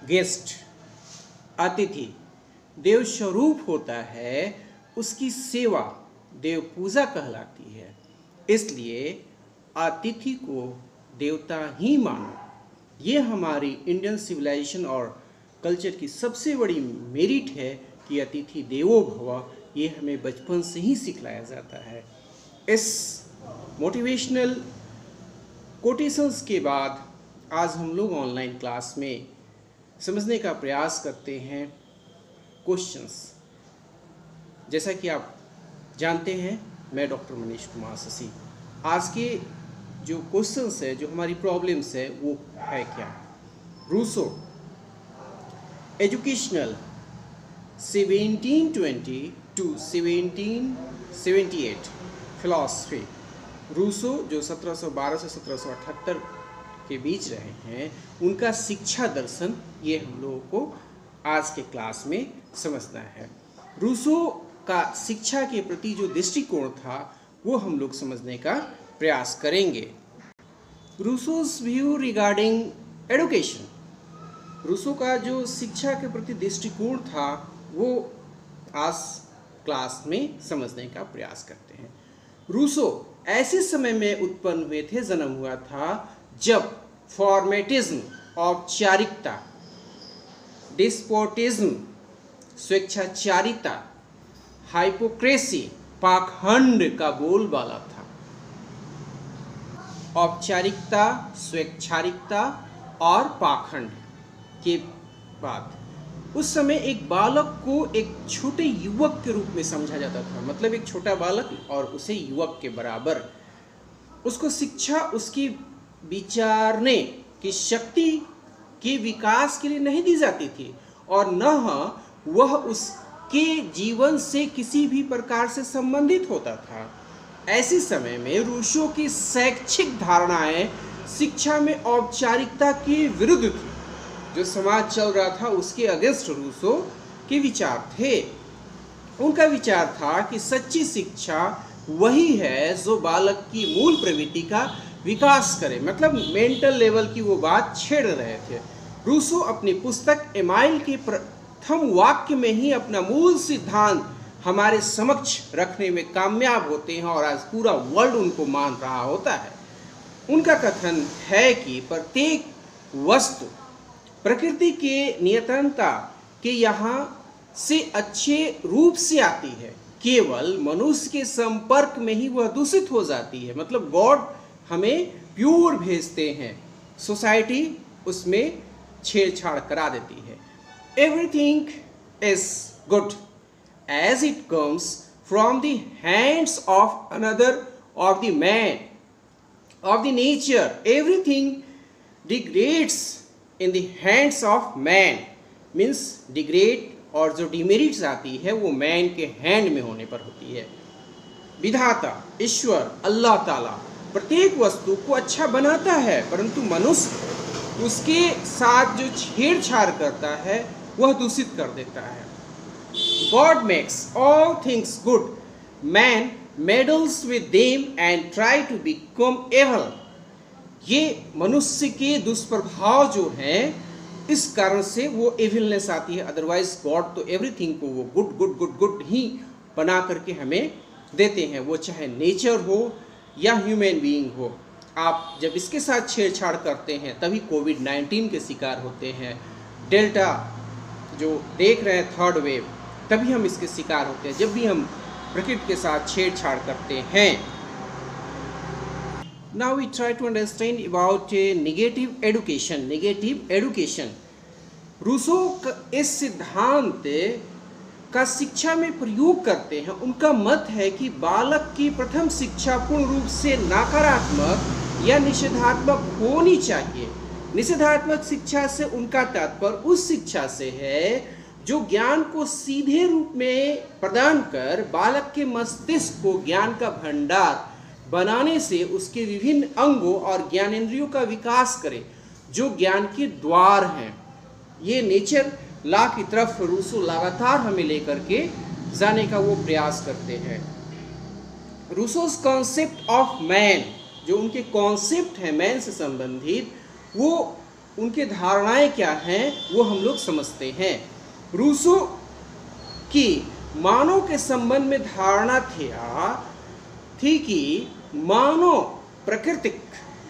Guest, अतिथि देव स्वरूप होता है, उसकी सेवा देव पूजा कहलाती है। इसलिए अतिथि को देवता ही मानो। ये हमारी इंडियन सिविलाइजेशन और कल्चर की सबसे बड़ी मेरिट है कि अतिथि देवो भव, ये हमें बचपन से ही सिखलाया जाता है। इस मोटिवेशनल कोटेशंस के बाद आज हम लोग ऑनलाइन क्लास में समझने का प्रयास करते हैं क्वेश्चंस। जैसा कि आप जानते हैं, मैं डॉक्टर मनीष कुमार शशि। आज के जो क्वेश्चंस है, जो हमारी प्रॉब्लम्स है, वो है क्या? Rousseau, educational 1720 to 1778 philosophy. Rousseau जो 1712 से 1778 के बीच रहे हैं, उनका शिक्षा दर्शन, ये हम लोगों को आज के क्लास में समझना है। रूसो का शिक्षा के प्रति जो दृष्टिकोण था, वो हम लोग समझने का प्रयास करेंगे। रूसोस व्यू रिगार्डिंग एजुकेशन, रूसो का जो शिक्षा के प्रति दृष्टिकोण था, वो आज क्लास में समझने का प्रयास करते हैं। रूसो ऐसे समय में उत्पन्न हुए थे, जन्म हुआ था, जब फॉर्मेटिज्म, औपचारिकता, डिस्पोटिज्म, स्वेच्छाचारिता, हाइपोक्रेसी, पाखंड का बोलबाला था। औपचारिकता, स्वेच्छाचारिता और पाखंड के बाद उस समय एक बालक को एक छोटे युवक के रूप में समझा जाता था। मतलब एक छोटा बालक और उसे युवक के बराबर। उसको शिक्षा उसकी विचारने की शक्ति के विकास के लिए नहीं दी जाती थी, और न वह उसके जीवन से किसी भी प्रकार से संबंधित होता था। ऐसे समय में रूसो की शैक्षिक धारणाएं शिक्षा में औपचारिकता के विरुद्ध थी। जो समाज चल रहा था उसके अगेंस्ट रूसो के विचार थे। उनका विचार था कि सच्ची शिक्षा वही है जो बालक की मूल प्रवृत्ति का विकास करे। मतलब मेंटल लेवल की वो बात छेड़ रहे थे। रूसो अपनी पुस्तक एमाइल के प्रथम वाक्य में ही अपना मूल सिद्धांत हमारे समक्ष रखने में कामयाब होते हैं, और आज पूरा वर्ल्ड उनको मान रहा होता है। उनका कथन है कि प्रत्येक वस्तु प्रकृति के नियंत्रणता के यहाँ से अच्छे रूप से आती है, केवल मनुष्य के संपर्क में ही वह दूषित हो जाती है। मतलब गॉड हमें प्योर भेजते हैं, सोसाइटी उसमें छेड़छाड़ करा देती है। Everything is good as it comes from the hands of another of the man of the nature. Everything degrades in the hands of man means degrade, और जो डिमेरिट्स आती है वो मैन के हैंड में होने पर होती है। विधाता, ईश्वर, अल्लाह ताला प्रत्येक वस्तु को अच्छा बनाता है, परंतु मनुष्य उसके साथ जो छेड़छाड़ करता है वह दूषित कर देता है। God makes all things good, man meddles with them and try to become evil. ये मनुष्य के दुष्प्रभाव जो हैं, इस कारण से वो एविलनेस आती है। अदरवाइज गॉड तो एवरीथिंग को वो गुड गुड गुड गुड ही बना करके हमें देते हैं, वो चाहे नेचर हो या ह्यूमन बीइंग हो। आप जब इसके साथ छेड़छाड़ करते हैं तभी कोविड-19 के शिकार होते हैं। डेल्टा जो देख रहे हैं, थर्ड वेव, तभी हम इसके शिकार होते हैं, जब भी हम प्रकृति के साथ छेड़छाड़ करते हैं। Now we try to understand about negative education. Negative education. Rousseau इस सिद्धांत का शिक्षा में प्रयोग करते हैं। उनका मत है कि बालक की प्रथम शिक्षा पूर्ण रूप से नकारात्मक या निषेधात्मक होनी चाहिए। निषेधात्मक शिक्षा से उनका तात्पर्य उस शिक्षा से है जो ज्ञान को सीधे रूप में प्रदान कर बालक के मस्तिष्क को ज्ञान का भंडार बनाने से उसके विभिन्न अंगों और ज्ञानेंद्रियों का विकास करे, जो ज्ञान के द्वार हैं। ये नेचर लॉ की तरफ रूसो लगातार हमें लेकर के जाने का वो प्रयास करते हैं। रूसोस कॉन्सेप्ट ऑफ मैन, जो उनके कॉन्सेप्ट हैं मैन से संबंधित, वो उनके धारणाएं क्या हैं वो हम लोग समझते हैं। रूसो की मानव के संबंध में धारणा थी कि मानव प्राकृतिक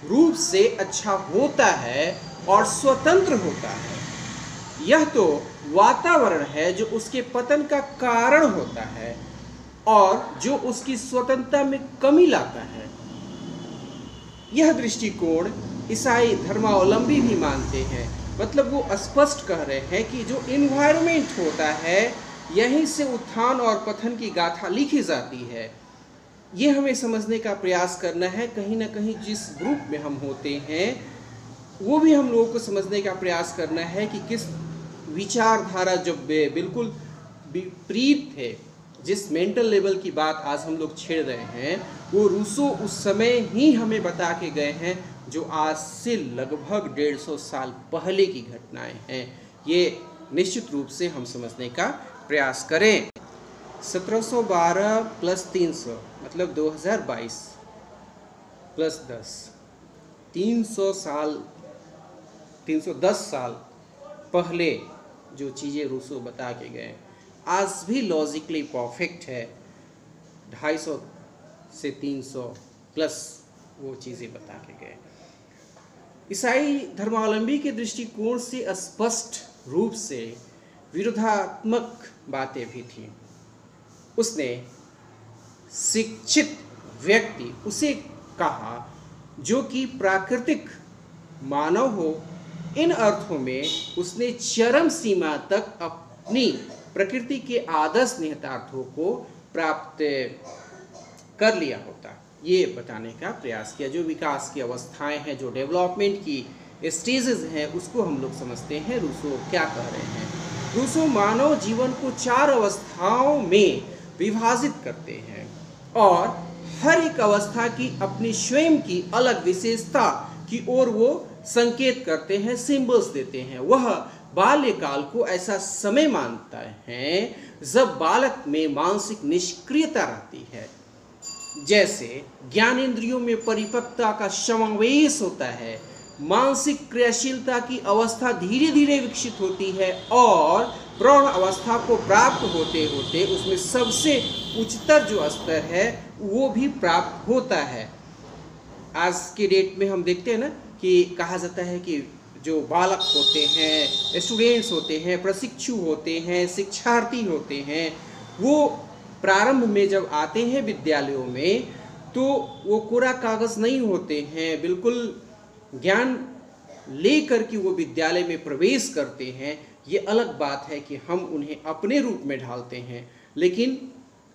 रूप से अच्छा होता है और स्वतंत्र होता है। यह तो वातावरण है जो उसके पतन का कारण होता है और जो उसकी स्वतंत्रता में कमी लाता है। यह दृष्टिकोण ईसाई धर्मावलंबी भी मानते हैं। मतलब वो स्पष्ट कह रहे हैं कि जो इन्वायरमेंट होता है यहीं से उत्थान और पतन की गाथा लिखी जाती है। ये हमें समझने का प्रयास करना है। कहीं ना कहीं जिस ग्रुप में हम होते हैं वो भी हम लोगों को समझने का प्रयास करना है कि किस विचारधारा जो बिल्कुल विपरीत है, जिस मेंटल लेवल की बात आज हम लोग छेड़ रहे हैं वो रूसो उस समय ही हमें बता के गए हैं जो आज से लगभग 150 साल पहले की घटनाएं हैं। ये निश्चित रूप से हम समझने का प्रयास करें। 1712 प्लस 300 मतलब 2022 प्लस 10 310 साल पहले जो चीज़ें रूसो बता के गए आज भी लॉजिकली परफेक्ट है। 250 से 300 प्लस वो चीज़ें बता के गए। ईसाई धर्मावलंबी के दृष्टिकोण से स्पष्ट रूप से विरोधात्मक बातें भी थी। उसने शिक्षित व्यक्ति उसे कहा जो कि प्राकृतिक मानव हो। इन अर्थों में उसने चरम सीमा तक अपनी प्रकृति के आदर्श निहितार्थों को प्राप्त कर लिया होता, ये बताने का प्रयास किया। जो विकास की अवस्थाएं हैं, जो डेवलपमेंट की स्टेजेस हैं, उसको हम लोग समझते हैं रूसो क्या कह रहे हैं। रूसो मानव जीवन को 4 अवस्थाओं में विभाजित करते हैं और हर एक अवस्था की अपनी स्वयं की अलग विशेषता की ओर वो संकेत करते हैं, सिंबल्स देते हैं। वह बाल्यकाल को ऐसा समय मानता है जब बालक में मानसिक निष्क्रियता रहती है, जैसे ज्ञानेंद्रियों में परिपक्वता का समावेश होता है, मानसिक क्रियाशीलता की अवस्था धीरे धीरे विकसित होती है और प्रौढ़ अवस्था को प्राप्त होते होते उसमें सबसे उच्चतर जो स्तर है वो भी प्राप्त होता है। आज के डेट में हम देखते हैं ना कि कहा जाता है कि जो बालक होते हैं, स्टूडेंट्स होते हैं, प्रशिक्षु होते हैं, शिक्षार्थी होते हैं, वो प्रारंभ में जब आते हैं विद्यालयों में तो वो कोरा कागज़ नहीं होते हैं, बिल्कुल ज्ञान लेकर के वो विद्यालय में प्रवेश करते हैं। ये अलग बात है कि हम उन्हें अपने रूप में ढालते हैं, लेकिन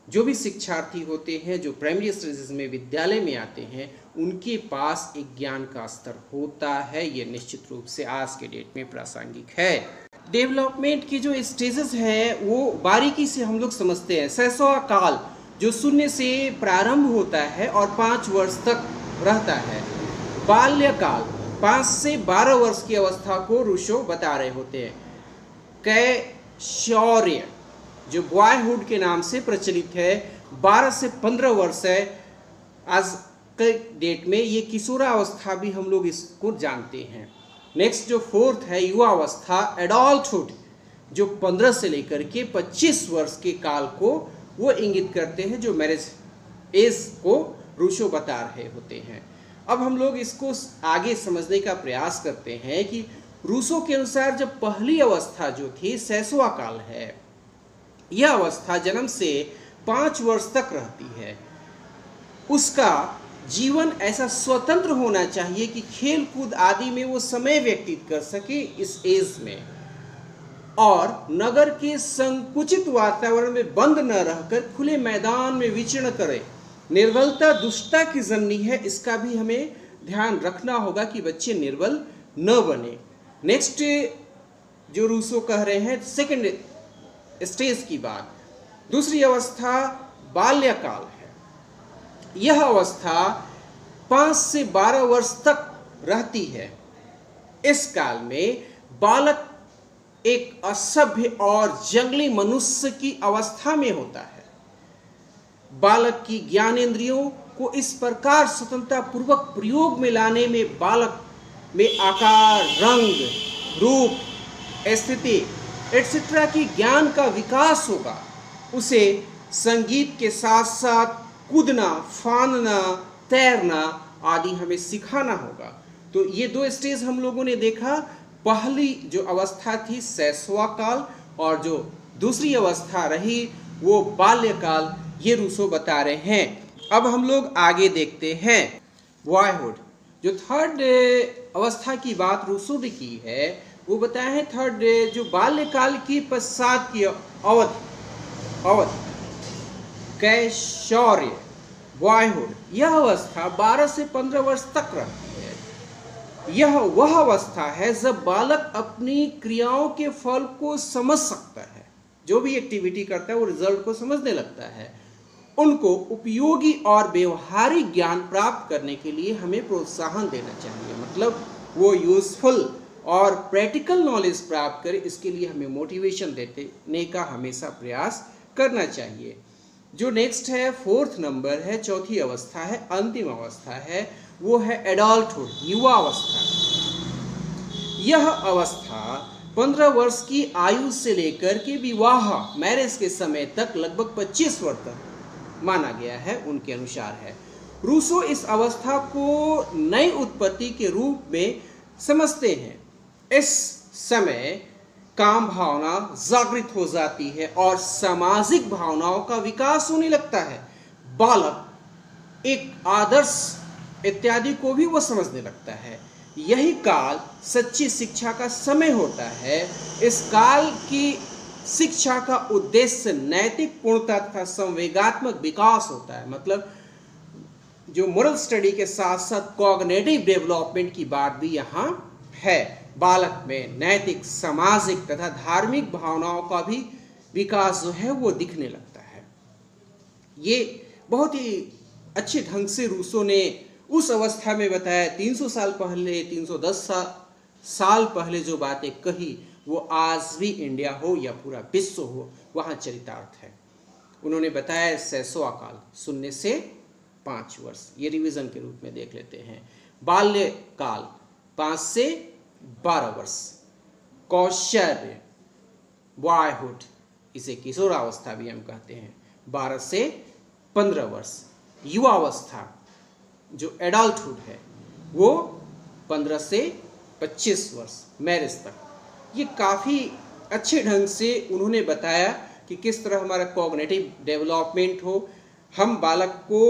जो भी शिक्षार्थी होते हैं जो प्राइमरी स्टेजेस में विद्यालय में आते हैं उनके पास एक ज्ञान का स्तर होता है। ये निश्चित रूप से आज के डेट में प्रासंगिक है। डेवलपमेंट की जो स्टेजेस हैं वो बारीकी से हम लोग समझते हैं। शैशव काल जो 0 से प्रारंभ होता है और 5 वर्ष तक रहता है। बाल्यकाल 5 से 12 वर्ष की अवस्था को रूसो बता रहे होते हैं। कैशोर्य जो बॉयहुड के नाम से प्रचलित है 12 से 15 वर्ष है। आज के डेट में ये किशोरावस्था भी हम लोग इसको जानते हैं। नेक्स्ट जो 4th है युवावस्था, एडल्टहुड, जो 15 से लेकर के 25 वर्ष के काल को वो इंगित करते हैं, जो मैरिज एज को रूसो बता रहे होते हैं। अब हम लोग इसको आगे समझने का प्रयास करते हैं कि रूसो के अनुसार जब पहली अवस्था जो थी शैशव काल है, यह अवस्था जन्म से 5 वर्ष तक रहती है। उसका जीवन ऐसा स्वतंत्र होना चाहिए कि खेल कूद आदि में वो समय व्यतीत कर सके इस एज में, और नगर के संकुचित वातावरण में बंद न रहकर खुले मैदान में विचरण करे। निर्बलता दुष्टता की जननी है, इसका भी हमें ध्यान रखना होगा कि बच्चे निर्बल न बने। नेक्स्ट जो रूसो कह रहे हैं सेकंड स्टेज की बात, दूसरी अवस्था बाल्यकाल है। यह अवस्था 5 से 12 वर्ष तक रहती है। इस काल में बालक एक असभ्य और जंगली मनुष्य की अवस्था में होता है। बालक की ज्ञानेंद्रियों को इस प्रकार स्वतंत्रता पूर्वक प्रयोग में लाने में बालक में आकार, रंग, रूप, स्थिति एटसेट्रा की ज्ञान का विकास होगा, उसे संगीत के साथ साथ कूदना, फानना, तैरना आदि हमें सिखाना होगा। तो ये दो स्टेज हम लोगों ने देखा। पहली जो अवस्था थी शैशव काल, और जो दूसरी अवस्था रही वो बाल्यकाल, ये रूसो बता रहे हैं। अब हम लोग आगे देखते हैं बॉयहुड। जो थर्ड अवस्था की बात रूसो ने की है वो बताया है थर्ड जो बाल्यकाल की पश्चात की अवधि कैशोर्य, बॉयहुड, यह अवस्था 12 से 15 वर्ष तक रहती है। यह वह अवस्था है जब बालक अपनी क्रियाओं के फल को समझ सकता है, जो भी एक्टिविटी करता है वो रिजल्ट को समझने लगता है। उनको उपयोगी और व्यवहारिक ज्ञान प्राप्त करने के लिए हमें प्रोत्साहन देना चाहिए, मतलब वो यूजफुल और प्रैक्टिकल नॉलेज प्राप्त करे, इसके लिए हमें मोटिवेशन देने का हमेशा प्रयास करना चाहिए। जो नेक्स्ट है फोर्थ नंबर है, चौथी अवस्था है, अंतिम अवस्था है, वो है एडल्टहुड, युवा अवस्था। यह अवस्था 15 वर्ष की आयु से लेकर के विवाह, मैरिज के समय तक लगभग 25 वर्ष तक माना गया है, उनके अनुसार है। रूसो इस अवस्था को नई उत्पत्ति के रूप में समझते हैं। इस समय काम भावना जागृत हो जाती है और सामाजिक भावनाओं का विकास होने लगता है। बालक एक आदर्श इत्यादि को भी वो समझने लगता है। यही काल सच्ची शिक्षा का समय होता है। इस काल की शिक्षा का उद्देश्य नैतिक पूर्णता तथा संवेगात्मक विकास होता है, मतलब जो मोरल स्टडी के साथ साथ कॉग्निटिव डेवलपमेंट की बात भी यहाँ है। बालक में नैतिक, सामाजिक तथा धार्मिक भावनाओं का भी विकास जो है वो दिखने लगता है। ये बहुत ही अच्छे ढंग से रूसो ने उस अवस्था में बताया। 300 साल पहले, 310 साल पहले जो बातें कही वो आज भी इंडिया हो या पूरा विश्व हो वहाँ चरितार्थ है। उन्होंने बताया शैशव काल 0 से 5 वर्ष, ये रिवीजन के रूप में देख लेते हैं। बाल्यकाल 5 से 12 वर्ष, कौशल्य बॉयहुड, इसे किशोरावस्था भी हम कहते हैं, 12 से 15 वर्ष। युवावस्था जो एडल्टहुड है वो 15 से 25 वर्ष, मैरिज तक। ये काफ़ी अच्छे ढंग से उन्होंने बताया कि किस तरह हमारा कॉग्निटिव डेवलपमेंट हो। हम बालक को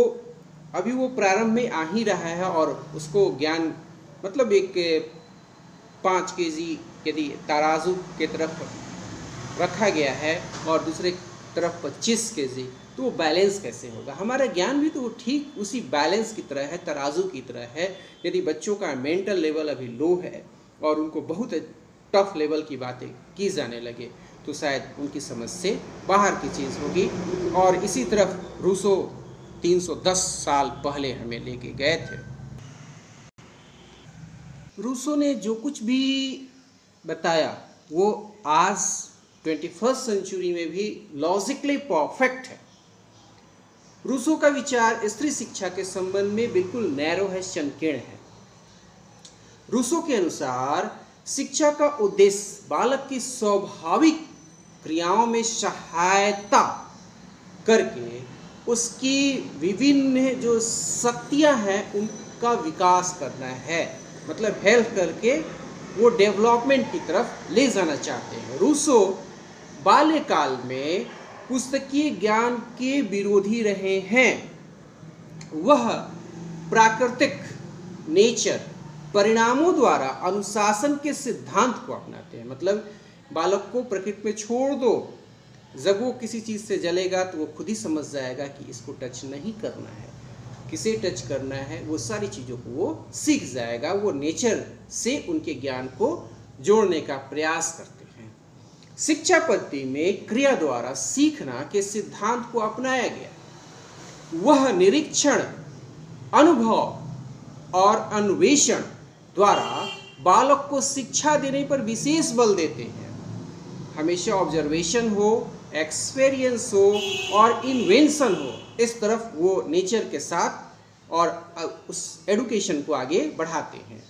अभी वो प्रारंभ में आ ही रहा है और उसको ज्ञान, मतलब एक 5 केजी यदि तराजू के तरफ रखा गया है और दूसरे तरफ 25 केजी, तो वो बैलेंस कैसे होगा? हमारा ज्ञान भी तो ठीक उसी बैलेंस की तरह है, तराजू की तरह है। यदि बच्चों का मेंटल लेवल अभी लो है और उनको बहुत टफ लेवल की बातें की जाने लगे तो शायद उनकी समझ से बाहर की चीज़ होगी। और इसी तरफ रूसो 310 साल पहले हमें लेके गए थे। रूसो ने जो कुछ भी बताया वो आज 21st सेंचुरी में भी लॉजिकली परफेक्ट है। रूसो का विचार स्त्री शिक्षा के संबंध में बिल्कुल नैरो है, संकीर्ण है। रूसो के अनुसार शिक्षा का उद्देश्य बालक की स्वाभाविक क्रियाओं में सहायता करके उसकी विभिन्न जो शक्तियां हैं उनका विकास करना है, मतलब हेल्प करके वो डेवलपमेंट की तरफ ले जाना चाहते हैं। रूसो बाल्यकाल में पुस्तकीय ज्ञान के विरोधी रहे हैं। वह प्राकृतिक नेचर परिणामों द्वारा अनुशासन के सिद्धांत को अपनाते हैं, मतलब बालक को प्रकृति में छोड़ दो, जब वो किसी चीज़ से जलेगा तो वो खुद ही समझ जाएगा कि इसको टच नहीं करना है, किसे टच करना है, वो सारी चीज़ों को वो सीख जाएगा। वो नेचर से उनके ज्ञान को जोड़ने का प्रयास करते हैं। शिक्षा पद्धति में क्रिया द्वारा सीखना के सिद्धांत को अपनाया गया। वह निरीक्षण, अनुभव और अन्वेषण द्वारा बालक को शिक्षा देने पर विशेष बल देते हैं। हमेशा ऑब्जर्वेशन हो, एक्सपीरियंस हो और इन्वेंशन हो, इस तरफ वो नेचर के साथ और उस एडुकेशन को आगे बढ़ाते हैं।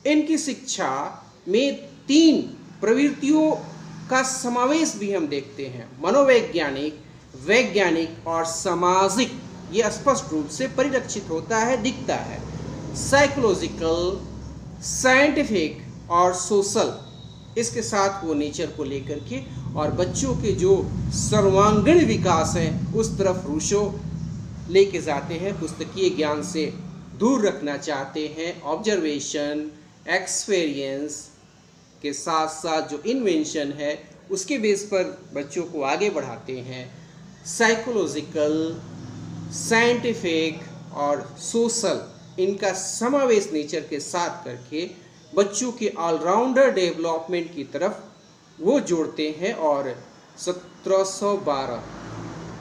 इनकी शिक्षा में 3 प्रवृत्तियों का समावेश भी हम देखते हैं, मनोवैज्ञानिक, वैज्ञानिक और सामाजिक। ये स्पष्ट रूप से परिलक्षित होता है, दिखता है। साइकोलॉजिकल, साइंटिफिक और सोशल, इसके साथ वो नेचर को लेकर के और बच्चों के जो सर्वांगीण विकास है उस तरफ रूसो लेके जाते हैं। पुस्तकीय ज्ञान से दूर रखना चाहते हैं। ऑब्जर्वेशन, एक्सपीरियंस के साथ साथ जो इन्वेंशन है उसके बेस पर बच्चों को आगे बढ़ाते हैं। साइकोलॉजिकल, साइंटिफिक और सोशल, इनका समावेश नेचर के साथ करके बच्चों के ऑलराउंडर डेवलपमेंट की तरफ वो जोड़ते हैं। और 1712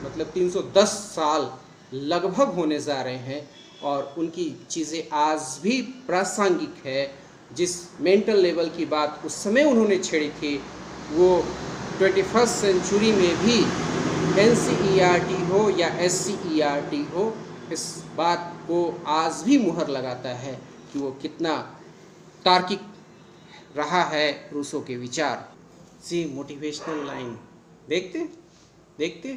मतलब 310 साल लगभग होने जा रहे हैं और उनकी चीज़ें आज भी प्रासंगिक है। जिस मेंटल लेवल की बात उस समय उन्होंने छेड़ी थी वो 21st सेंचुरी में भी NCERT हो या SCERT हो, इस बात को आज भी मुहर लगाता है कि वो कितना तार्किक रहा है रूसो के विचार। सी मोटिवेशनल लाइन देखते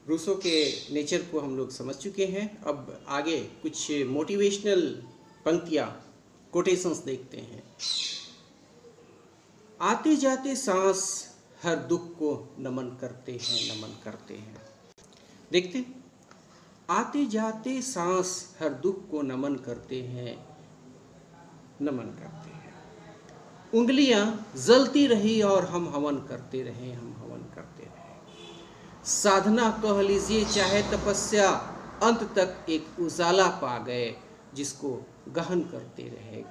रूसो के नेचर को हम लोग समझ चुके हैं। अब आगे कुछ मोटिवेशनल पंक्तियाँ, कोटेशंस देखते हैं। आते जाते सांस हर दुख को नमन करते हैं। देखते, आते जाते सांस हर दुख को नमन करते हैं। उंगलियां जलती रही और हम हवन करते रहे। साधना कह लीजिए चाहे तपस्या, अंत तक एक उजाला पा गए जिसको गहन करते रहे।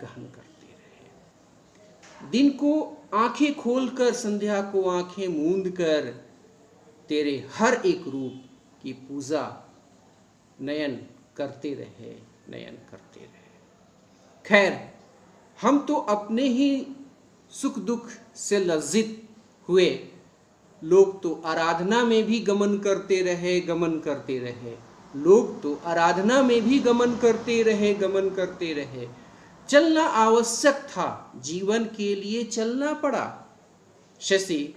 दिन को आंखें खोलकर, संध्या को आंखें मूंद कर, तेरे हर एक रूप की पूजा नयन करते रहे। खैर, हम तो अपने ही सुख दुख से लज्जित हुए। लोग तो आराधना में भी गमन करते रहे। चलना आवश्यक था, जीवन के लिए चलना पड़ा। शशि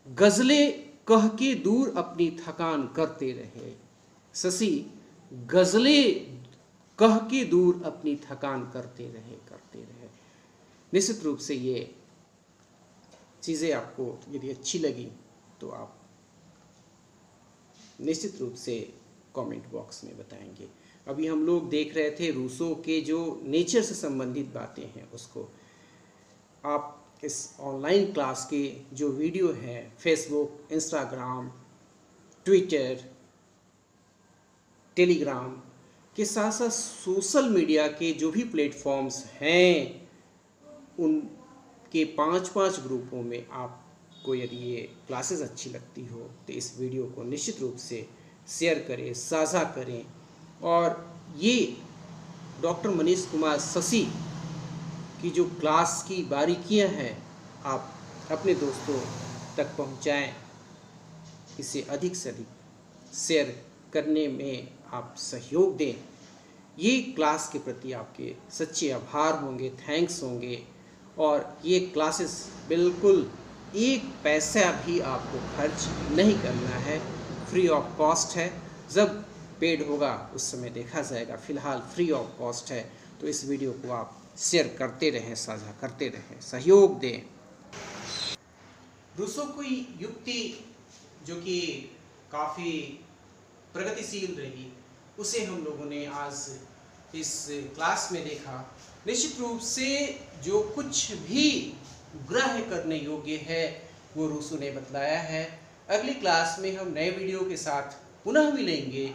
गजलें कह के दूर अपनी थकान करते रहे। निश्चित रूप से ये चीज़ें आपको यदि अच्छी लगी तो आप निश्चित रूप से कमेंट बॉक्स में बताएंगे। अभी हम लोग देख रहे थे रूसो के जो नेचर से संबंधित बातें हैं उसको। आप इस ऑनलाइन क्लास के जो वीडियो हैं फेसबुक, इंस्टाग्राम, ट्विटर, टेलीग्राम के साथ साथ सोशल मीडिया के जो भी प्लेटफॉर्म्स हैं उनके 5-5 ग्रुपों में आपको यदि ये क्लासेस अच्छी लगती हो तो इस वीडियो को निश्चित रूप से शेयर करें, साझा करें। और ये डॉक्टर मनीष कुमार शशि की जो क्लास की बारीकियां हैं आप अपने दोस्तों तक पहुंचाएं। इसे अधिक से अधिक शेयर करने में आप सहयोग दें। ये क्लास के प्रति आपके सच्चे आभार होंगे, थैंक्स होंगे। और ये क्लासेस बिल्कुल 1 पैसा भी आपको खर्च नहीं करना है, फ्री ऑफ कॉस्ट है। जब पेड होगा उस समय देखा जाएगा, फिलहाल फ्री ऑफ कॉस्ट है। तो इस वीडियो को आप शेयर करते रहें, साझा करते रहें, सहयोग दें। रूसो की युक्ति जो कि काफ़ी प्रगतिशील रही उसे हम लोगों ने आज इस क्लास में देखा। निश्चित रूप से जो कुछ भी ग्रह करने योग्य है वो रूसो ने बतलाया है। अगली क्लास में हम नए वीडियो के साथ पुनः मिलेंगे।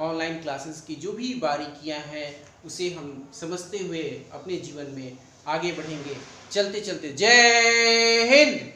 ऑनलाइन क्लासेस की जो भी बारीकियां हैं उसे हम समझते हुए अपने जीवन में आगे बढ़ेंगे। चलते चलते जय हिंद।